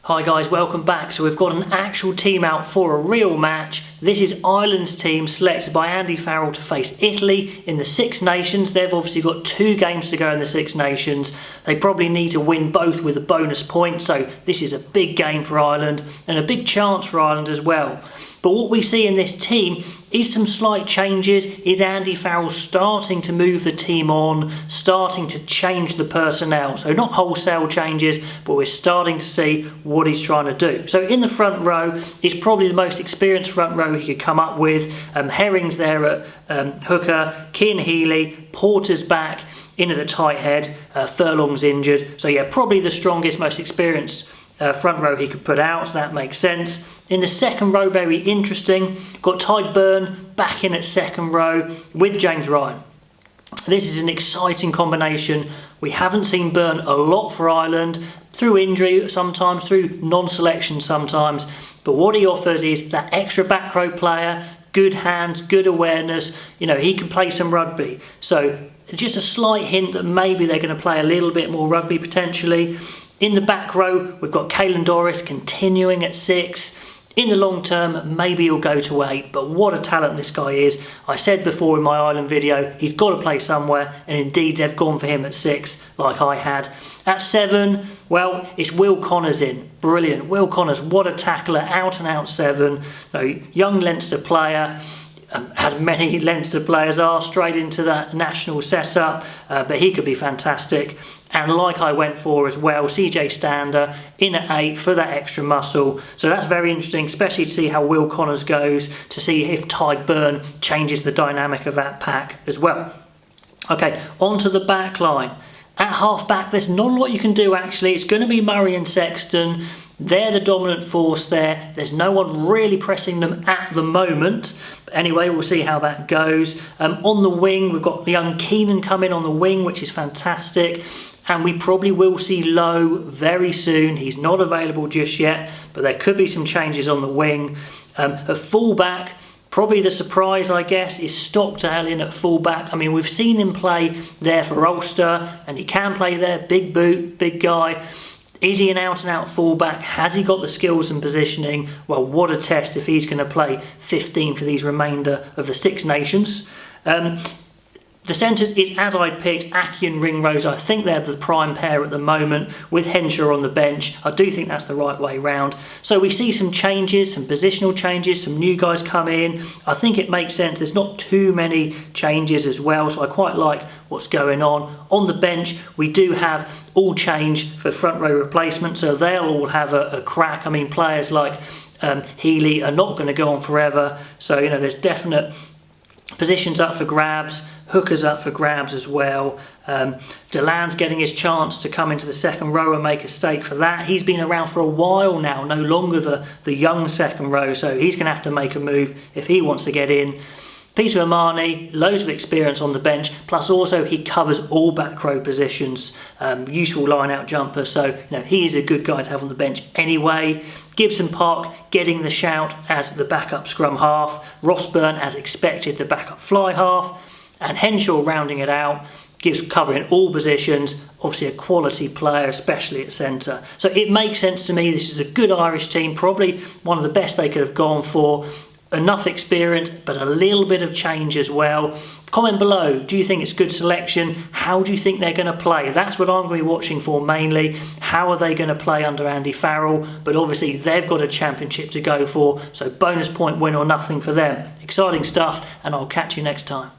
Hi guys, welcome back. So we've got an actual team out for a real match. This is Ireland's team selected by Andy Farrell to face Italy in the Six Nations. They've obviously got 2 games to go in the Six Nations. They probably need to win both with a bonus point, so this is a big game for Ireland and a big chance for Ireland as well. But what we see in this team is some slight changes. Is Andy Farrell starting to move the team on, starting to change the personnel? So not wholesale changes, but we're starting to see what he's trying to do. So in the front row, it's probably the most experienced front row he could come up with. Herring's there at hooker, Cian Healy, Porter's back, in at the tight head, Furlong's injured. So yeah, probably the strongest, most experienced front row he could put out, so that makes sense. In the second row, very interesting, got Tadhg Beirne back in at second row with James Ryan. This is an exciting combination. We haven't seen Beirne a lot for Ireland, through injury sometimes, through non-selection sometimes, but what he offers is that extra back row player, good hands, good awareness, you know, he can play some rugby. So just a slight hint that maybe they're going to play a little bit more rugby potentially. In the back row, we've got Caelan Doris continuing at 6. In the long term, maybe he'll go to 8, but what a talent this guy is. I said before in my Ireland video, he's got to play somewhere, and indeed they've gone for him at 6, like I had. At 7, well, it's Will Connors in. Brilliant. Will Connors, what a tackler, out and out 7. So, young Leinster player. As many Leinster players are, straight into that national setup, but he could be fantastic. And like I went for as well, CJ Stander in at 8 for that extra muscle. So that's very interesting, especially to see how Will Connors goes, to see if Tadhg Beirne changes the dynamic of that pack as well. Okay, on to the back line. At half back, there's not a lot you can do actually. It's going to be Murray and Sexton. They're the dominant force there. There's no one really pressing them at the moment. But anyway, we'll see how that goes. On the wing, we've got young Keenan coming on the wing, which is fantastic. And we probably will see Lowe very soon. He's not available just yet, but there could be some changes on the wing. At fullback, probably the surprise, I guess, is Stockdale in at fullback. I mean, we've seen him play there for Ulster, and he can play there. Big boot, big guy. Is he an out-and-out fullback? Has he got the skills and positioning? Well, what a test if he's going to play 15 for these remainder of the Six Nations. The centres is, as I'd picked, Aki and Ringrose. I think they're the prime pair at the moment, with Henshaw on the bench. I do think that's the right way round. So we see some changes, some positional changes, some new guys come in. I think it makes sense. There's not too many changes as well, so I quite like what's going on. On the bench, we do have all change for front row replacement, so they'll all have a crack. I mean, players like Healy are not going to go on forever, so you know there's definite positions up for grabs. Hooker's up for grabs as well. Delan's getting his chance to come into the second row and make a stake for that. He's been around for a while now, no longer the young second row, so he's going to have to make a move if he wants to get in. Peter Amani, loads of experience on the bench, plus also he covers all back row positions, useful line-out jumper, so you know, he is a good guy to have on the bench anyway. Gibson Park getting the shout as the backup scrum half, Ross Beirne as expected the backup fly half, and Henshaw rounding it out, covering all positions, obviously a quality player, especially at centre. So it makes sense to me. This is a good Irish team, probably one of the best they could have gone for. Enough experience, but a little bit of change as well. Comment below, do you think it's good selection? How do you think they're going to play? That's what I'm going to be watching for mainly. How are they going to play under Andy Farrell? But obviously they've got a championship to go for, so bonus point win or nothing for them. Exciting stuff, and I'll catch you next time.